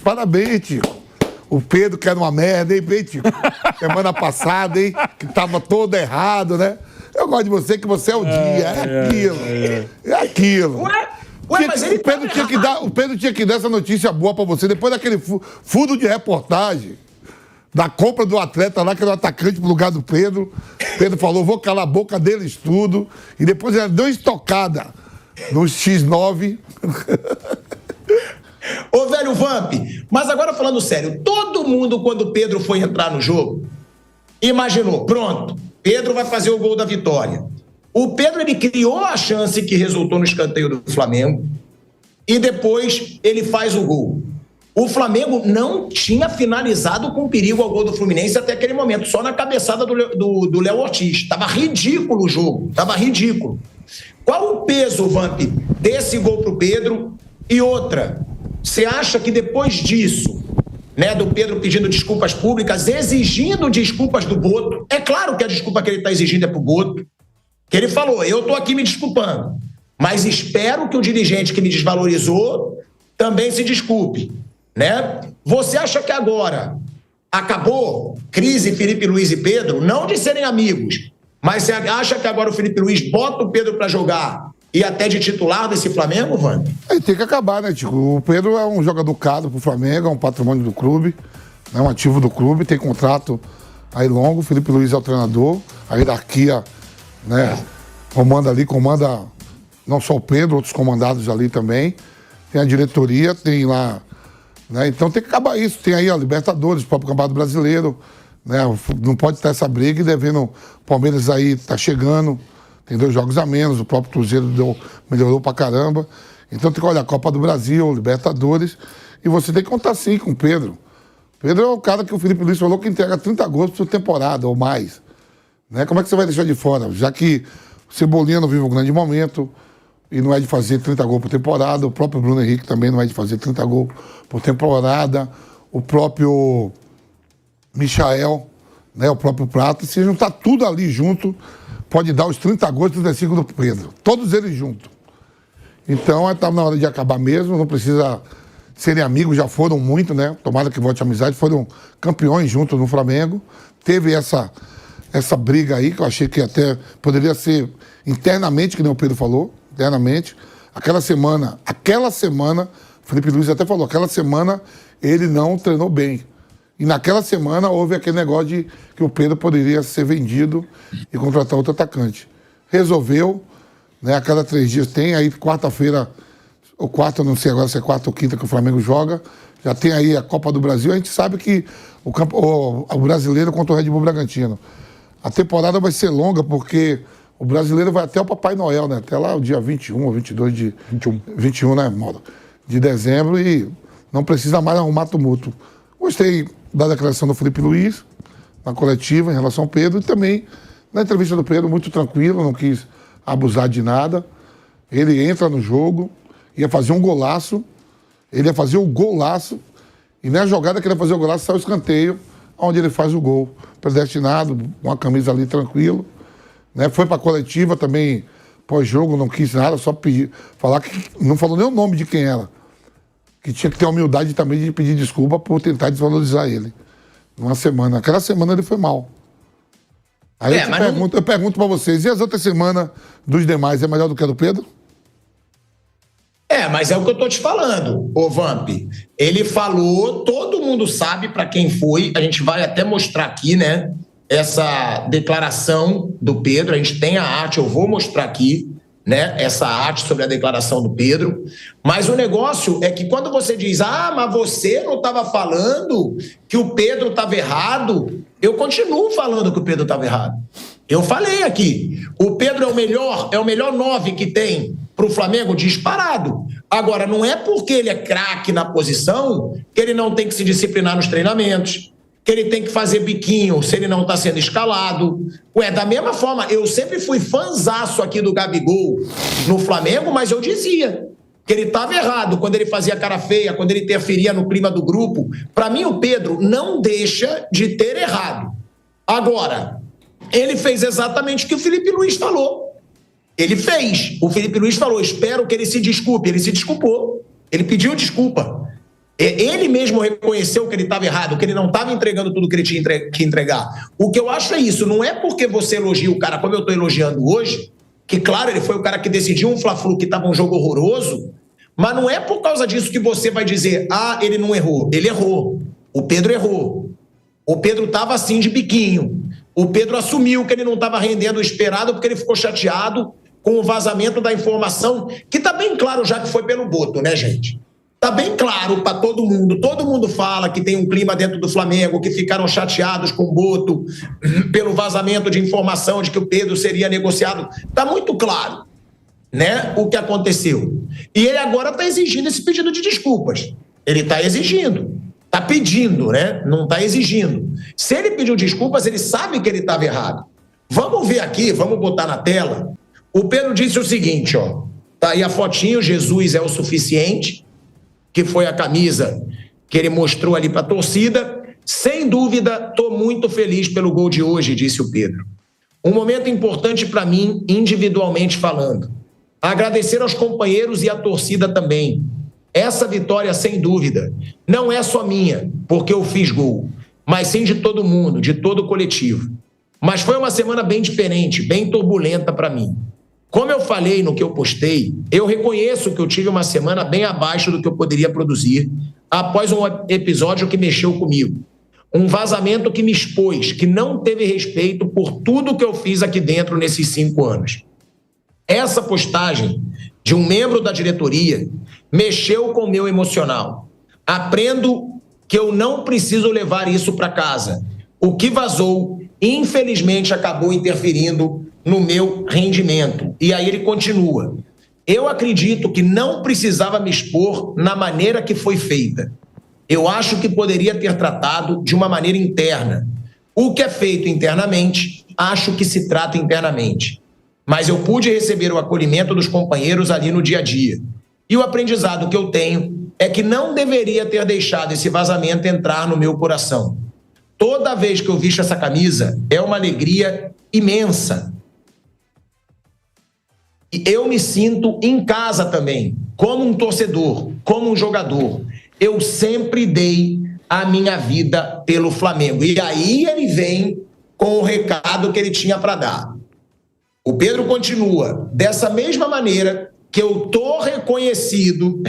Parabéns, Tico. O Pedro, que era uma merda, hein, Tico? Semana passada, hein? Que tava todo errado, né? Eu gosto de você, que você é o dia. É aquilo. É aquilo. Ué, mas ele o Pedro tinha que dar essa notícia boa pra você, depois daquele fundo de reportagem, da compra do atleta lá, que era o atacante pro lugar do Pedro. Pedro falou, vou calar a boca deles tudo. E depois ele deu uma estocada no X9. Ô, velho Vamp, mas agora falando sério, todo mundo, quando o Pedro foi entrar no jogo, imaginou, pronto, Pedro vai fazer o gol da vitória. O Pedro, ele criou a chance que resultou no escanteio do Flamengo e depois ele faz o gol. O Flamengo não tinha finalizado com perigo ao gol do Fluminense até aquele momento, só na cabeçada do Léo Ortiz. Tava ridículo o jogo, tava ridículo. Qual o peso, Vamp, desse gol pro Pedro? E outra, você acha que depois disso, né, do Pedro pedindo desculpas públicas, exigindo desculpas do Boto, é claro que a desculpa que ele está exigindo é pro Boto, que ele falou, eu tô aqui me desculpando, mas espero que o dirigente que me desvalorizou também se desculpe, né? Você acha que agora acabou crise Felipe Luiz e Pedro, não de serem amigos, mas você acha que agora o Felipe Luiz bota o Pedro para jogar e até de titular desse Flamengo, Vando? Tem que acabar, né, Tico? O Pedro é um jogador caro pro Flamengo, é um patrimônio do clube, é um ativo do clube, tem contrato aí longo, o Felipe Luiz é o treinador, a hierarquia, né, comanda não só o Pedro, outros comandados ali também, tem a diretoria, tem lá, né, então tem que acabar isso, tem aí a Libertadores, o próprio Campeonato Brasileiro, né, não pode ter essa briga e devendo, o Palmeiras aí tá chegando, tem 2 jogos a menos, o próprio Cruzeiro melhorou pra caramba, então tem que olhar a Copa do Brasil, Libertadores, e você tem que contar sim com o Pedro. Pedro é o cara que o Felipe Luiz falou que entrega 30 gols por temporada ou mais. Né? Como é que você vai deixar de fora? Já que o Cebolinha não vive um grande momento e não é de fazer 30 gols por temporada, o próprio Bruno Henrique também não é de fazer 30 gols por temporada, o próprio Michael, né, o próprio Prato, se juntar tudo ali junto, pode dar os 30 gols e 35 do Pedro. Todos eles juntos. Então, está na hora de acabar mesmo, não precisa serem amigos, já foram muito, né? Tomara que volte a amizade, foram campeões juntos no Flamengo. Teve essa briga aí, que eu achei que até poderia ser internamente, que nem o Pedro falou, internamente. Aquela semana, Felipe Luiz até falou, aquela semana ele não treinou bem. E naquela semana houve aquele negócio de que o Pedro poderia ser vendido e contratar outro atacante. Resolveu, né? A cada 3 dias tem, aí quarta-feira, ou quarta, não sei agora se é quarta ou quinta que o Flamengo joga, já tem aí a Copa do Brasil, a gente sabe que o brasileiro contra o Red Bull Bragantino. A temporada vai ser longa porque o brasileiro vai até o Papai Noel, né? Até lá o dia 21 ou 22 de... 21, né, Mauro? De dezembro e não precisa mais arrumar tumulto. Gostei da declaração do Felipe Luiz, na coletiva, em relação ao Pedro, e também na entrevista do Pedro, muito tranquilo, não quis abusar de nada. Ele entra no jogo, ia fazer um golaço, ele ia fazer o golaço, e na jogada que ele ia fazer o golaço, saiu o escanteio, onde ele faz o gol. Predestinado, com a camisa ali tranquilo. Né? Foi para a coletiva também, pós-jogo, não quis nada, só pedir, falar que não falou nem o nome de quem era. Que tinha que ter a humildade também de pedir desculpa por tentar desvalorizar ele. Numa semana. Aquela semana ele foi mal. Aí eu pergunto pra vocês, e as outras semanas dos demais, é melhor do que a do Pedro? Mas é o que eu tô te falando, ô Vamp. Ele falou, todo mundo sabe pra quem foi, a gente vai até mostrar aqui, né, essa declaração do Pedro, a gente tem a arte, eu vou mostrar aqui, né, essa arte sobre a declaração do Pedro, mas o negócio é que quando você diz, mas você não estava falando que o Pedro estava errado, eu continuo falando que o Pedro estava errado. Eu falei aqui, o Pedro é o melhor 9 que tem para o Flamengo disparado. Agora, não é porque ele é craque na posição que ele não tem que se disciplinar nos treinamentos, que ele tem que fazer biquinho se ele não está sendo escalado. Da mesma forma, eu sempre fui fanzaço aqui do Gabigol no Flamengo, mas eu dizia que ele estava errado quando ele fazia cara feia, quando ele interferia no clima do grupo. Para mim, o Pedro não deixa de ter errado. Agora, ele fez exatamente o que o Felipe Luiz falou. Ele fez. O Felipe Luiz falou, espero que ele se desculpe. Ele se desculpou. Ele pediu desculpa. Ele mesmo reconheceu que ele estava errado, que ele não estava entregando tudo que ele tinha que entregar. O que eu acho é isso, não é porque você elogia o cara, como eu estou elogiando hoje, que claro, ele foi o cara que decidiu um Fla-Flu que estava um jogo horroroso, mas não é por causa disso que você vai dizer, ele não errou. Ele errou. O Pedro errou. O Pedro estava assim de biquinho. O Pedro assumiu que ele não estava rendendo o esperado porque ele ficou chateado com o vazamento da informação, que está bem claro já que foi pelo Boto, né, gente? Está bem claro para todo mundo. Todo mundo fala que tem um clima dentro do Flamengo, que ficaram chateados com o Boto pelo vazamento de informação de que o Pedro seria negociado. Está muito claro, né, o que aconteceu. E ele agora está exigindo esse pedido de desculpas. Ele está exigindo. Está pedindo, né? Não está exigindo. Se ele pediu desculpas, ele sabe que ele estava errado. Vamos ver aqui, vamos botar na tela. O Pedro disse o seguinte, ó. Tá aí a fotinho, Jesus é o suficiente, que foi a camisa que ele mostrou ali para a torcida. Sem dúvida, estou muito feliz pelo gol de hoje, disse o Pedro. Um momento importante para mim, individualmente falando. Agradecer aos companheiros e à torcida também. Essa vitória, sem dúvida, não é só minha, porque eu fiz gol, mas sim de todo mundo, de todo o coletivo. Mas foi uma semana bem diferente, bem turbulenta para mim. Como eu falei no que eu postei, eu reconheço que eu tive uma semana bem abaixo do que eu poderia produzir após um episódio que mexeu comigo. Um vazamento que me expôs, que não teve respeito por tudo que eu fiz aqui dentro nesses 5 anos. Essa postagem de um membro da diretoria mexeu com o meu emocional. Aprendo que eu não preciso levar isso para casa. O que vazou, infelizmente, acabou interferindo no meu rendimento. E aí ele continua. Eu acredito que não precisava me expor na maneira que foi feita. Eu acho que poderia ter tratado de uma maneira interna. O que é feito internamente, acho que se trata internamente. Mas eu pude receber o acolhimento dos companheiros ali no dia a dia. E o aprendizado que eu tenho é que não deveria ter deixado esse vazamento entrar no meu coração. Toda vez que eu visto essa camisa, é uma alegria imensa. E eu me sinto em casa também, como um torcedor, como um jogador. Eu sempre dei a minha vida pelo Flamengo. E aí ele vem com o recado que ele tinha para dar. O Pedro continua, dessa mesma maneira que eu estou reconhecendo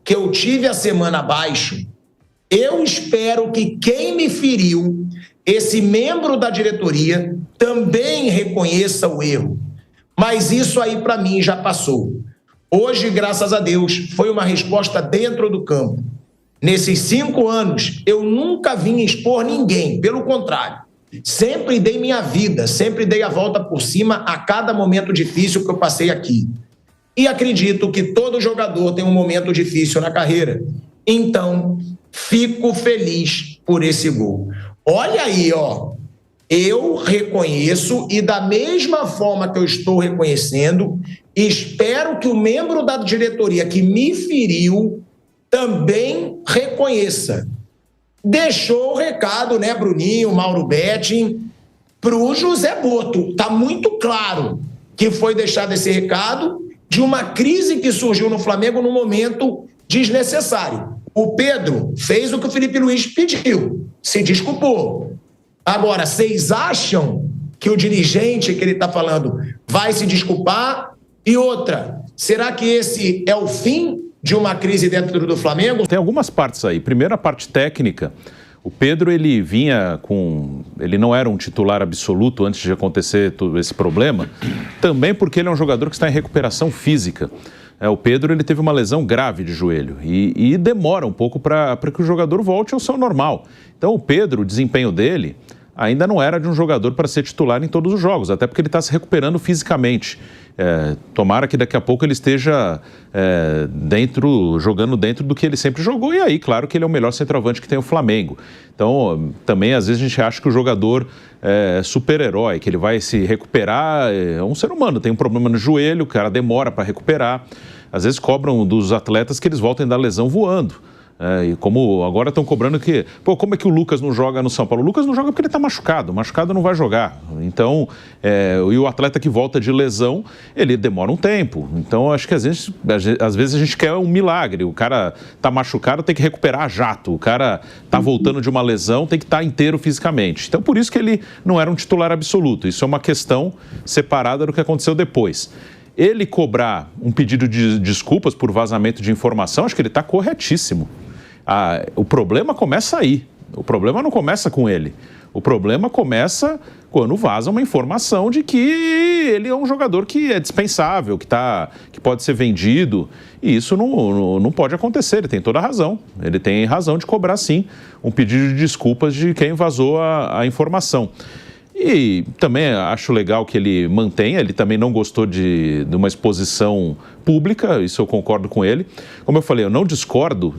que eu tive a semana abaixo, eu espero que quem me feriu, esse membro da diretoria, também reconheça o erro. Mas isso aí para mim já passou. Hoje, graças a Deus, foi uma resposta dentro do campo. Nesses 5 anos, eu nunca vim expor ninguém, pelo contrário. Sempre dei minha vida, sempre dei a volta por cima a cada momento difícil que eu passei aqui. E acredito que todo jogador tem um momento difícil na carreira. Então, fico feliz por esse gol. Olha aí, ó. Eu reconheço e da mesma forma que eu estou reconhecendo, espero que o membro da diretoria que me feriu também reconheça. Deixou o recado, né, Bruninho, Mauro Betting, para o José Boto. Está muito claro que foi deixado esse recado de uma crise que surgiu no Flamengo num momento desnecessário. O Pedro fez o que o Felipe Luiz pediu, se desculpou. Agora, vocês acham que o dirigente que ele está falando vai se desculpar? E outra, será que esse é o fim de uma crise dentro do Flamengo? Tem algumas partes aí. Primeiro, a parte técnica. O Pedro, ele não era um titular absoluto antes de acontecer todo esse problema, também porque ele é um jogador que está em recuperação física. O Pedro, ele teve uma lesão grave de joelho e demora um pouco para que o jogador volte ao seu normal. Então, o Pedro, o desempenho dele ainda não era de um jogador para ser titular em todos os jogos, até porque ele está se recuperando fisicamente. Tomara que daqui a pouco ele esteja jogando dentro do que ele sempre jogou, e aí, claro, que ele é o melhor centroavante que tem o Flamengo. Então, também, às vezes, a gente acha que o jogador é super-herói, que ele vai se recuperar, é um ser humano, tem um problema no joelho, o cara demora para recuperar. Às vezes cobram dos atletas que eles voltem da lesão voando. E como agora estão cobrando que... Pô, como é que o Lucas não joga no São Paulo? O Lucas não joga porque ele está machucado. Machucado não vai jogar. Então, e o atleta que volta de lesão, ele demora um tempo. Então, acho que às vezes a gente quer um milagre. O cara está machucado, tem que recuperar a jato. O cara está voltando de uma lesão, tem que estar inteiro fisicamente. Então, por isso que ele não era um titular absoluto. Isso é uma questão separada do que aconteceu depois. Ele cobrar um pedido de desculpas por vazamento de informação, acho que ele está corretíssimo. O problema começa aí. O problema não começa com ele. O problema começa quando vaza uma informação de que ele é um jogador que é dispensável, que pode ser vendido. E isso não pode acontecer. Ele tem toda a razão. Ele tem razão de cobrar, sim, um pedido de desculpas de quem vazou a informação. E também acho legal que ele mantenha, ele também não gostou de uma exposição pública, isso eu concordo com ele. Como eu falei, eu não discordo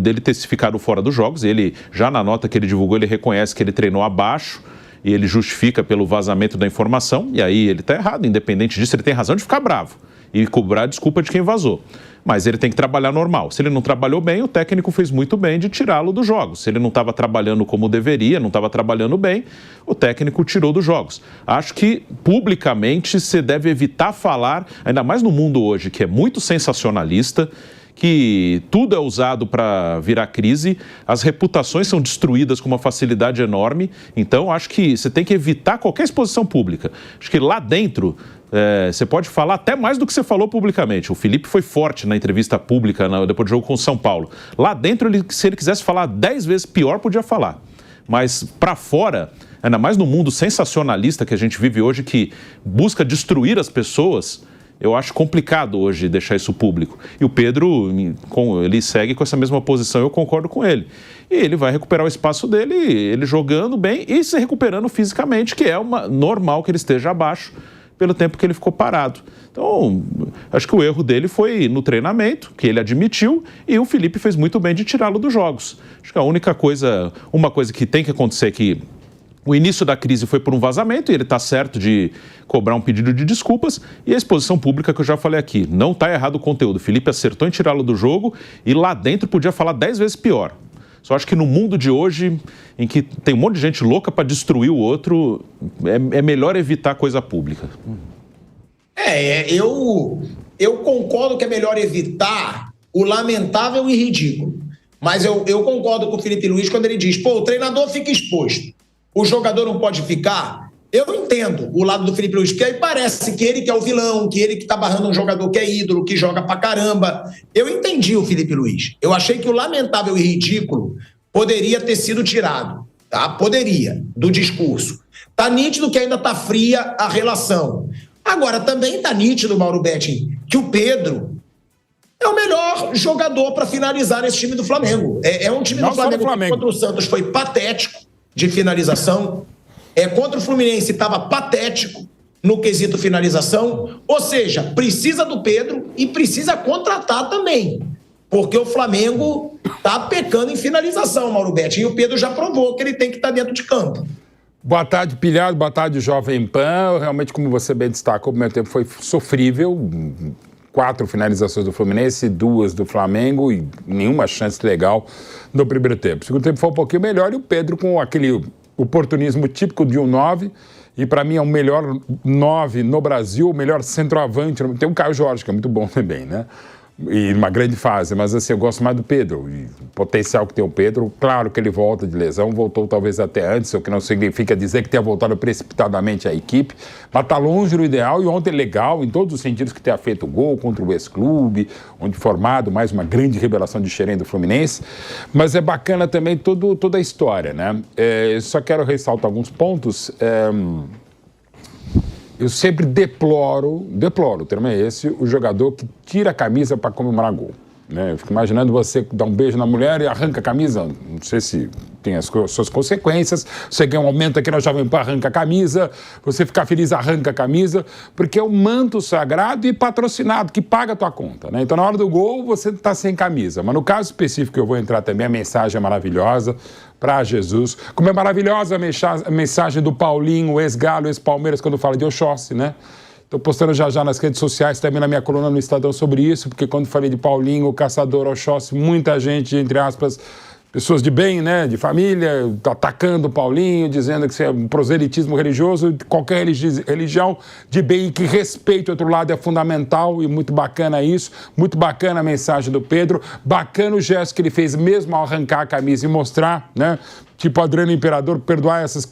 dele ter ficado fora dos jogos. Ele, já na nota que ele divulgou, ele reconhece que ele treinou abaixo e ele justifica pelo vazamento da informação, e aí ele está errado, independente disso, ele tem razão de ficar bravo e cobrar desculpa de quem vazou. Mas ele tem que trabalhar normal. Se ele não trabalhou bem, o técnico fez muito bem de tirá-lo dos jogos. Se ele não estava trabalhando como deveria, não estava trabalhando bem, o técnico tirou dos jogos. Acho que, publicamente, você deve evitar falar, ainda mais no mundo hoje, que é muito sensacionalista, que tudo é usado para virar crise, as reputações são destruídas com uma facilidade enorme. Então, acho que você tem que evitar qualquer exposição pública. Acho que lá dentro... você pode falar até mais do que você falou publicamente. O Felipe foi forte na entrevista pública depois do jogo com o São Paulo. Lá dentro, se ele quisesse falar 10 vezes pior, podia falar. Mas para fora, ainda mais no mundo sensacionalista que a gente vive hoje, que busca destruir as pessoas, eu acho complicado hoje deixar isso público. E o Pedro, ele segue com essa mesma posição, eu concordo com ele. E ele vai recuperar o espaço dele, ele jogando bem e se recuperando fisicamente, que é normal que ele esteja abaixo pelo tempo que ele ficou parado. Então, acho que o erro dele foi no treinamento, que ele admitiu, e o Felipe fez muito bem de tirá-lo dos jogos. Acho que uma coisa que tem que acontecer é que o início da crise foi por um vazamento, e ele está certo de cobrar um pedido de desculpas, e a exposição pública que eu já falei aqui. Não está errado o conteúdo. O Felipe acertou em tirá-lo do jogo, e lá dentro podia falar 10 vezes pior. Só acho que no mundo de hoje, em que tem um monte de gente louca para destruir o outro, é melhor evitar coisa pública. Eu concordo que é melhor evitar o lamentável e ridículo. Mas eu concordo com o Felipe Luiz quando ele diz, o treinador fica exposto, o jogador não pode ficar. Eu entendo o lado do Felipe Luiz, porque aí parece que ele que é o vilão, que ele que tá barrando um jogador que é ídolo, que joga pra caramba. Eu entendi o Felipe Luiz. Eu achei que o lamentável e ridículo poderia ter sido tirado, tá? Poderia, do discurso. Tá nítido que ainda tá fria a relação. Agora, também tá nítido, Mauro Betting, que o Pedro é o melhor jogador para finalizar esse time do Flamengo. É um time do Flamengo que contra o Santos foi patético de finalização. Contra o Fluminense estava patético no quesito finalização, ou seja, precisa do Pedro e precisa contratar também, porque o Flamengo está pecando em finalização, Mauro Betti, e o Pedro já provou que ele tem que estar dentro de campo. Boa tarde, Pilhado, boa tarde, Jovem Pan. Realmente, como você bem destacou, o primeiro tempo foi sofrível, 4 finalizações do Fluminense, 2 do Flamengo e nenhuma chance legal no primeiro tempo. O segundo tempo foi um pouquinho melhor e o Pedro com aquele oportunismo típico de um 9, e para mim é o melhor 9 no Brasil, o melhor centroavante. Tem o Caio Jorge, que é muito bom também, né? E uma grande fase, mas assim, eu gosto mais do Pedro, e o potencial que tem o Pedro. Claro que ele volta de lesão, voltou talvez até antes, o que não significa dizer que tenha voltado precipitadamente a equipe, mas está longe do ideal, e ontem legal, em todos os sentidos, que tenha feito gol contra o ex-clube, onde formado mais uma grande revelação de Xerém do Fluminense, mas é bacana também toda a história, né? Só quero ressaltar alguns pontos. Eu sempre deploro, o termo é esse, o jogador que tira a camisa para comemorar gol. Né? Eu fico imaginando você dar um beijo na mulher e arranca a camisa. Não sei se tem as suas consequências. Você ganha um aumento aqui na Jovem Pan, arranca a camisa. Você ficar feliz, arranca a camisa. Porque é um manto sagrado e patrocinado, que paga a tua conta. Né? Então, na hora do gol, você está sem camisa. Mas no caso específico que eu vou entrar também, a mensagem é maravilhosa para Jesus. Como é maravilhosa a mensagem do Paulinho, ex-Galo, ex-Palmeiras, quando fala de Oxóssi, né? Estou postando já nas redes sociais, também na minha coluna no Estadão sobre isso, porque quando falei de Paulinho, o caçador Oxóssi, muita gente, entre aspas, pessoas de bem, né, de família, atacando o Paulinho, dizendo que isso é um proselitismo religioso, qualquer religião de bem e que respeite o outro lado é fundamental, e muito bacana isso, muito bacana a mensagem do Pedro, bacana o gesto que ele fez mesmo ao arrancar a camisa e mostrar, né, tipo Adriano Imperador, perdoar essas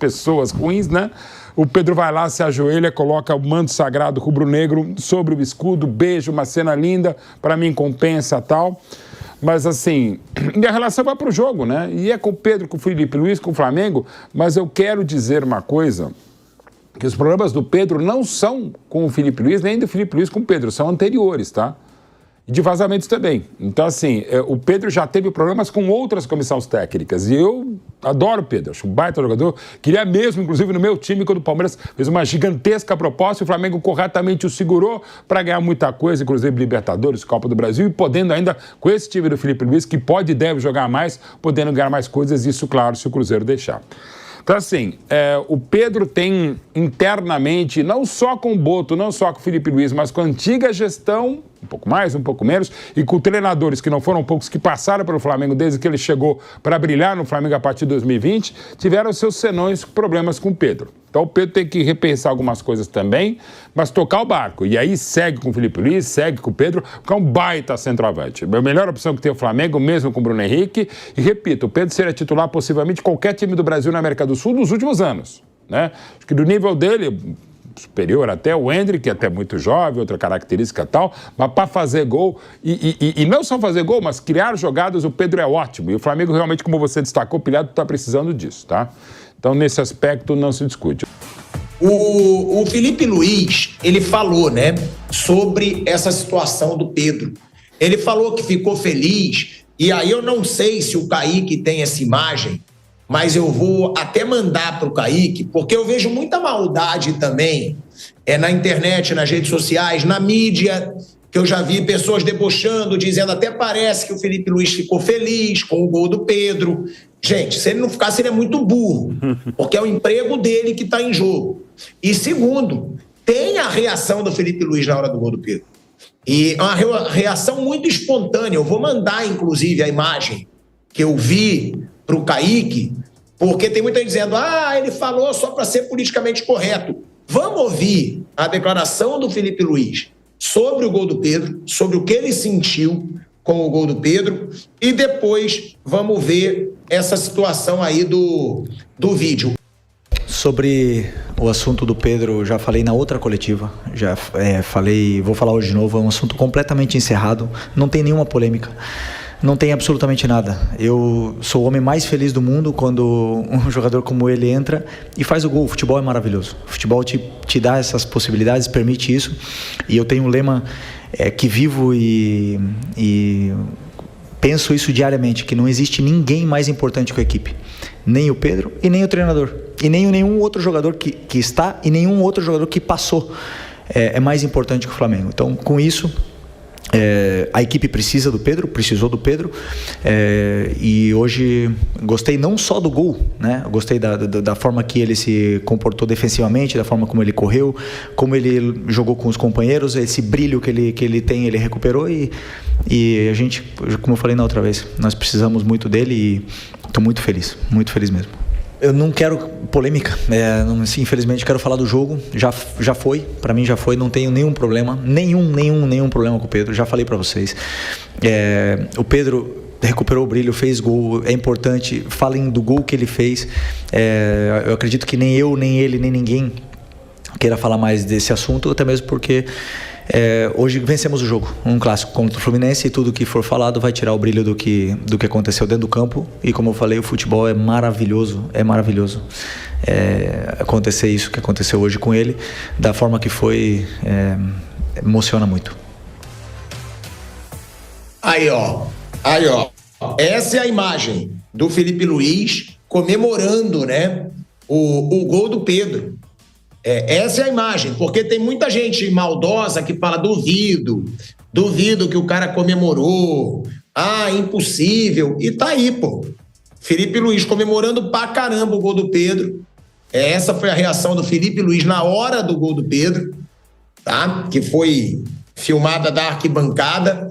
pessoas ruins, né? O Pedro vai lá, se ajoelha, coloca o manto sagrado rubro-negro sobre o escudo, beijo, uma cena linda, para mim compensa tal. Mas, assim, minha relação vai para o jogo, né? E é com o Pedro, com o Felipe Luiz, com o Flamengo. Mas eu quero dizer uma coisa, que os problemas do Pedro não são com o Felipe Luiz, nem do Felipe Luiz com o Pedro, são anteriores, tá? E de vazamentos também. Então, assim, o Pedro já teve problemas com outras comissões técnicas. E eu adoro o Pedro, acho um baita jogador. Queria mesmo, inclusive, no meu time, quando o Palmeiras fez uma gigantesca proposta, e o Flamengo corretamente o segurou para ganhar muita coisa, inclusive Libertadores, Copa do Brasil, e podendo ainda, com esse time do Felipe Luiz, que pode e deve jogar mais, podendo ganhar mais coisas, isso, claro, se o Cruzeiro deixar. Então, assim, o Pedro tem internamente, não só com o Boto, não só com o Felipe Luiz, mas com a antiga gestão, um pouco mais, um pouco menos, e com treinadores que não foram poucos que passaram pelo Flamengo desde que ele chegou para brilhar no Flamengo a partir de 2020, tiveram seus senões problemas com o Pedro. Então o Pedro tem que repensar algumas coisas também, mas tocar o barco. E aí segue com o Felipe Luiz, segue com o Pedro, que é um baita centroavante. A melhor opção que tem o Flamengo, mesmo com o Bruno Henrique. E repito, o Pedro seria titular possivelmente qualquer time do Brasil na América do Sul nos últimos anos, né? Acho que do nível dele, superior até o Hendrick, até muito jovem, outra característica tal, mas para fazer gol, e não só fazer gol, mas criar jogadas, o Pedro é ótimo. E o Flamengo realmente, como você destacou, o Pilhado está precisando disso, tá? Então, nesse aspecto, não se discute. O Felipe Luiz, ele falou, né, sobre essa situação do Pedro. Ele falou que ficou feliz, e aí eu não sei se o Kaique tem essa imagem, mas eu vou até mandar para o Kaique, porque eu vejo muita maldade também na internet, nas redes sociais, na mídia, que eu já vi pessoas debochando, dizendo até parece que o Felipe Luiz ficou feliz com o gol do Pedro. Gente, se ele não ficasse, ele é muito burro, porque é o emprego dele que está em jogo. E segundo, tem a reação do Felipe Luiz na hora do gol do Pedro. E uma reação muito espontânea. Eu vou mandar, inclusive, a imagem que eu vi para o Kaique, porque tem muita gente dizendo, ele falou só para ser politicamente correto. Vamos ouvir a declaração do Felipe Luiz sobre o gol do Pedro, sobre o que ele sentiu com o gol do Pedro, e depois vamos ver essa situação aí do vídeo. Sobre o assunto do Pedro, já falei na outra coletiva, já falei, vou falar hoje de novo, é um assunto completamente encerrado, não tem nenhuma polêmica, não tem absolutamente nada. Eu sou o homem mais feliz do mundo quando um jogador como ele entra e faz o gol. O futebol é maravilhoso, o futebol te dá essas possibilidades, permite isso, e eu tenho um lema que vivo e penso isso diariamente, que não existe ninguém mais importante que a equipe, nem o Pedro e nem o treinador, e nem nenhum outro jogador que está e nenhum outro jogador que passou é mais importante que o Flamengo. Então, com isso, a equipe precisou do Pedro, e hoje gostei não só do gol, né? Gostei da forma que ele se comportou defensivamente, da forma como ele correu, como ele jogou com os companheiros, esse brilho que ele tem, ele recuperou, e a gente, como eu falei na outra vez, nós precisamos muito dele e estou muito feliz mesmo. Eu não quero polêmica, infelizmente quero falar do jogo, já foi, para mim já foi, não tenho nenhum problema, nenhum problema com o Pedro, já falei para vocês. O Pedro recuperou o brilho, fez gol, é importante, falem do gol que ele fez, eu acredito que nem eu, nem ele, nem ninguém queira falar mais desse assunto, até mesmo porque hoje vencemos o jogo, um clássico contra o Fluminense, e tudo que for falado vai tirar o brilho do que aconteceu dentro do campo, e como eu falei, o futebol é maravilhoso, acontecer isso que aconteceu hoje com ele, da forma que foi, emociona muito. Aí ó, essa é a imagem do Felipe Luiz comemorando, né, o gol do Pedro. Essa é a imagem, porque tem muita gente maldosa que fala duvido que o cara comemorou, impossível, e tá aí, pô. Felipe Luiz comemorando pra caramba o gol do Pedro, Essa foi a reação do Felipe Luiz na hora do gol do Pedro, tá? Que foi filmada da arquibancada.